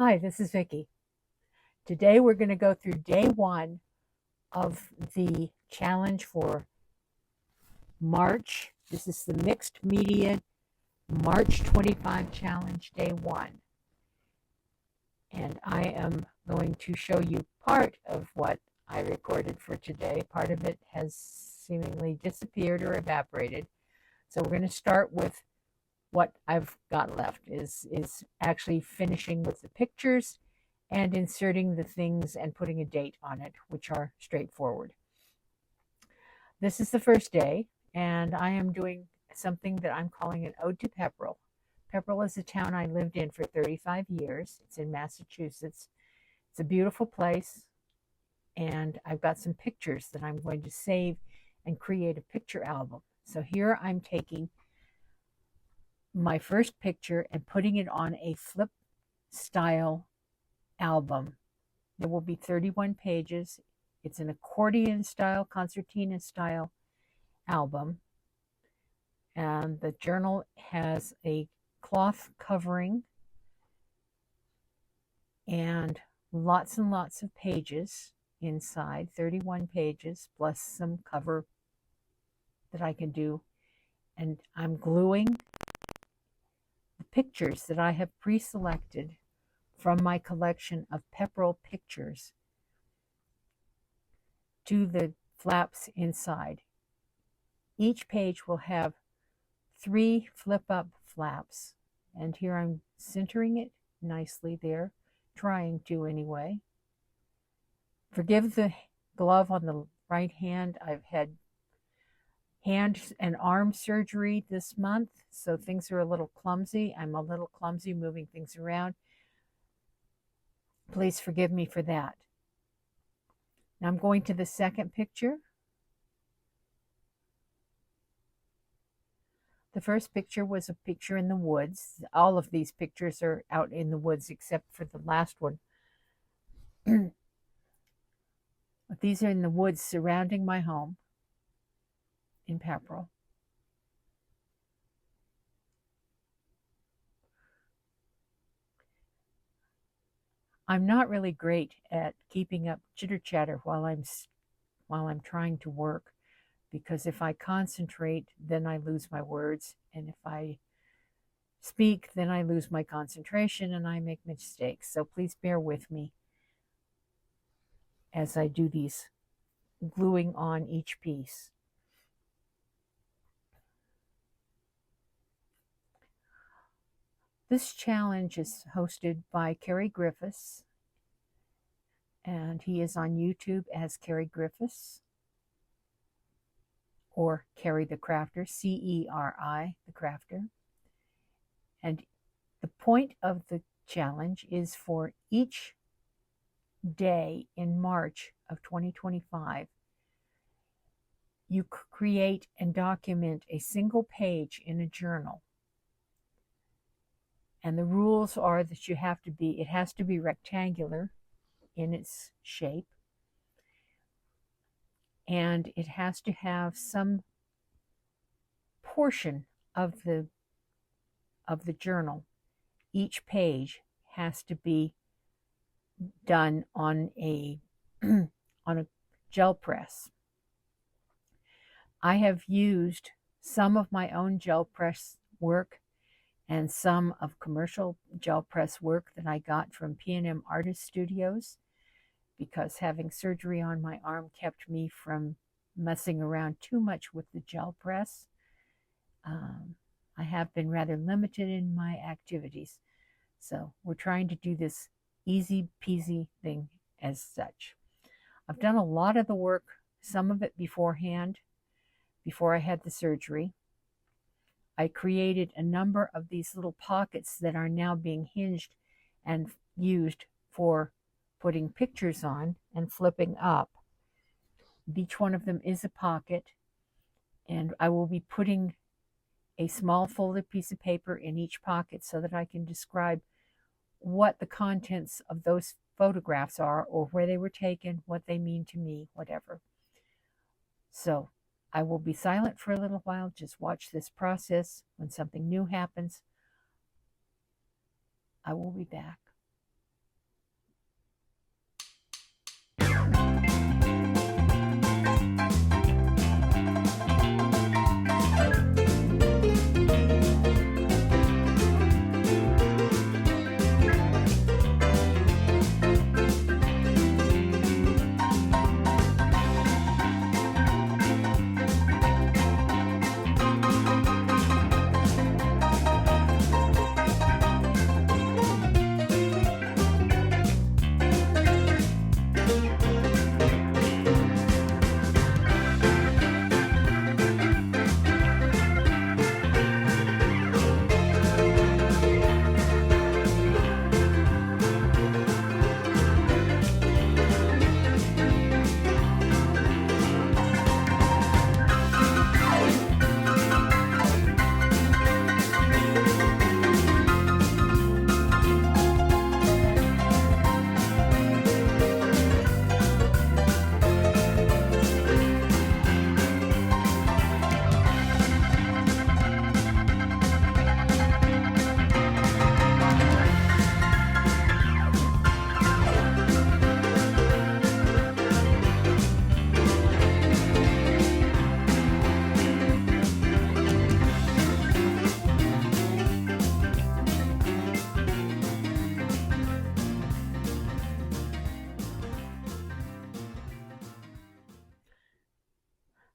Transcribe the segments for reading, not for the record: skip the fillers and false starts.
Hi, this is Vicki. Today we're going to go through day one of the challenge for March. This is the Mixed Media March 25 Challenge, day one. And I am going to show you part of what I recorded for today. Part of it has seemingly disappeared or evaporated. So we're going to start with what I've got left is actually finishing with the pictures and inserting the things and putting a date on it, which are straightforward. This is the first day, and I am doing something that I'm calling an ode to Pepperell. Pepperell is a town I lived in for 35 years. It's in Massachusetts. It's a beautiful place, and I've got some pictures that I'm going to save and create a picture album. So here I'm taking my first picture and putting it on a flip style album. There will be 31 pages. It's an accordion style, concertina style album. And the journal has a cloth covering and lots of pages inside, 31 pages plus some cover that I can do. And I'm gluing the pictures that I have pre-selected from my collection of Pepperell pictures to the flaps inside. Each page will have 3 flip-up flaps, and here I'm centering it nicely there, trying to anyway. Forgive the glove on the right hand. I've had hand and arm surgery this month, so things are a little clumsy. I'm a little clumsy moving things around. Please forgive me for that. Now I'm going to the second picture. The first picture was a picture in the woods. All of these pictures are out in the woods except for the last one. These are in the woods surrounding my home in Pepperell. I'm not really great at keeping up chitter chatter while I'm trying to work, because if I concentrate, then I lose my words, and if I speak, then I lose my concentration and I make mistakes. So please bear with me as I do these gluing on each piece. This challenge is hosted by Ceri Griffiths, and he is on YouTube as Ceri Griffiths, or CERI the Crafter, CERI the Crafter. And the point of the challenge is for each day in March of 2025, you create and document a single page in a journal. And the rules are that it has to be rectangular in its shape, and it has to have some portion of the journal. Each page has to be done on a on a gel press. I have used some of my own gel press work and some of commercial gel press work that I got from P&M Artist Studios, because having surgery on my arm kept me from messing around too much with the gel press. I have been rather limited in my activities, so we're trying to do this easy peasy thing as such. I've done a lot of the work, some of it beforehand, before I had the surgery. I created a number of these little pockets that are now being hinged and used for putting pictures on and flipping up. Each one of them is a pocket, and I will be putting a small folded piece of paper in each pocket so that I can describe what the contents of those photographs are, or where they were taken, what they mean to me, whatever. So I will be silent for a little while. Just watch this process. When something new happens, I will be back.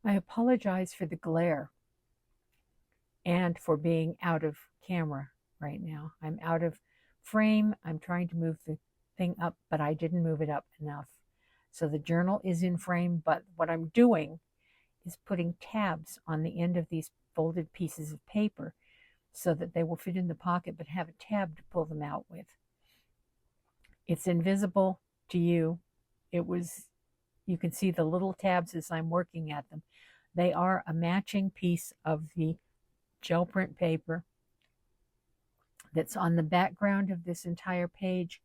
I apologize for the glare and for being out of camera right now. I'm out of frame. I'm trying to move the thing up, but I didn't move it up enough. So the journal is in frame, but what I'm doing is putting tabs on the end of these folded pieces of paper so that they will fit in the pocket but have a tab to pull them out with. It's invisible to you. You can see the little tabs as I'm working at them. They are a matching piece of the gel print paper that's on the background of this entire page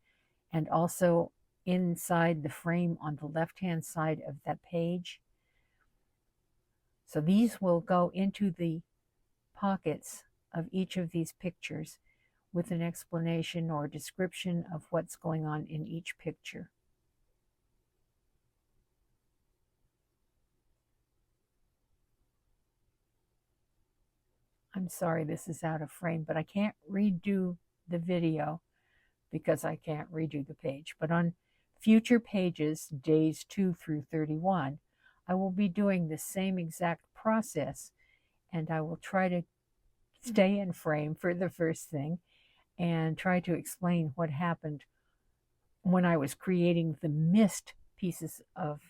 and also inside the frame on the left-hand side of that page. So these will go into the pockets of each of these pictures with an explanation or description of what's going on in each picture. I'm sorry this is out of frame, but I can't redo the video because I can't redo the page. But on future pages, days 2 through 31, I will be doing the same exact process, and I will try to stay in frame for the first thing and try to explain what happened when I was creating the missed pieces of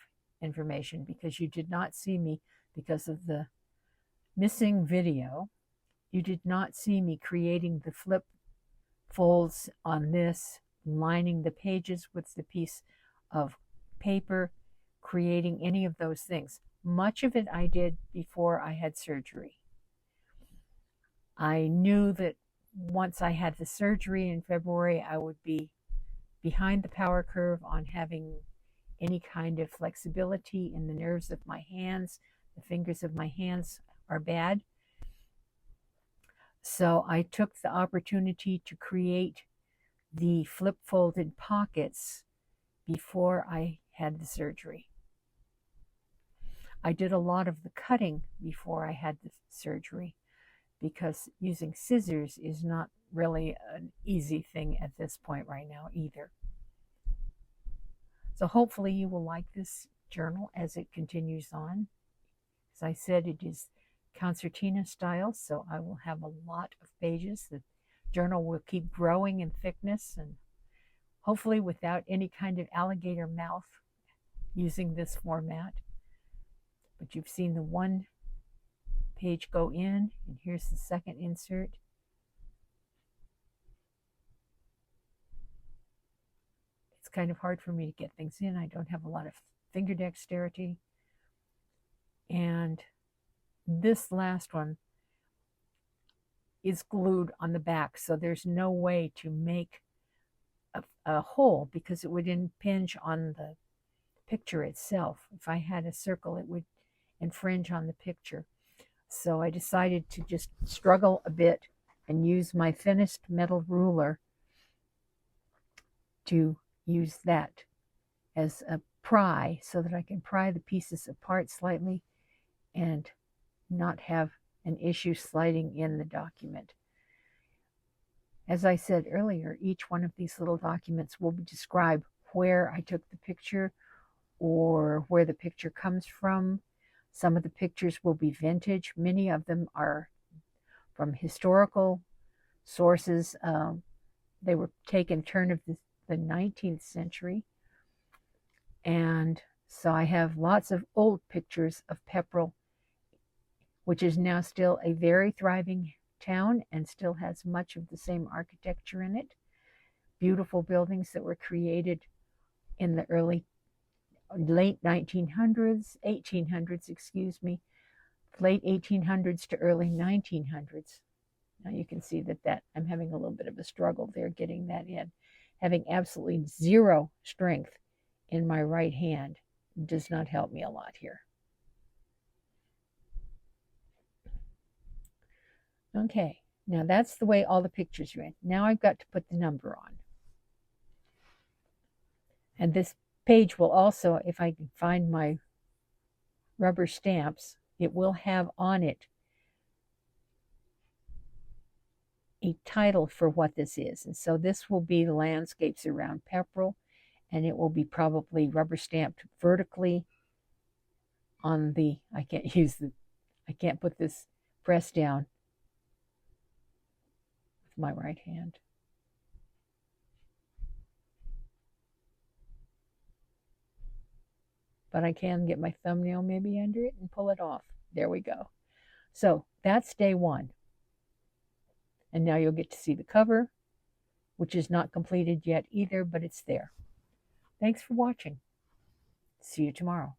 information, because you did not see me because of the missing video. You did not see me creating the flip folds on this, lining the pages with the piece of paper, creating any of those things. Much of it I did before I had surgery. I knew that once I had the surgery in February, I would be behind the power curve on having any kind of flexibility in the nerves of my hands. The fingers of my hands are bad. So I took the opportunity to create the flip folded pockets before I had the surgery. I did a lot of the cutting before I had the surgery because using scissors is not really an easy thing at this point right now either. So hopefully you will like this journal as it continues on. As I said, it is concertina style, so I will have a lot of pages. The journal will keep growing in thickness and hopefully without any kind of alligator mouth using this format. But you've seen the one page go in, and here's the second insert. It's kind of hard for me to get things in. I don't have a lot of finger dexterity. And this last one is glued on the back, so there's no way to make a hole because it would impinge on the picture itself. If I had a circle, it would infringe on the picture. So I decided to just struggle a bit and use my thinnest metal ruler to use that as a pry so that I can pry the pieces apart slightly and not have an issue sliding in the document. As I said earlier, each one of these little documents will describe where I took the picture or where the picture comes from. Some of the pictures will be vintage. Many of them are from historical sources. They were taken turn of the 19th century. And so I have lots of old pictures of Pepperell, which is now still a very thriving town and still has much of the same architecture in it. Beautiful buildings that were created in the late 1800s, late 1800s to early 1900s. Now you can see that I'm having a little bit of a struggle there getting that in. Having absolutely zero strength in my right hand does not help me a lot here. Okay, now that's the way all the pictures are in. Now I've got to put the number on. And this page will also, if I can find my rubber stamps, it will have on it a title for what this is. And so this will be the landscapes around Pepperell, and it will be probably rubber stamped vertically on the, I can't put this press down with my right hand. But I can get my thumbnail maybe under it and pull it off. There we go. So that's day 1. And now you'll get to see the cover, which is not completed yet either, but it's there. Thanks for watching. See you tomorrow.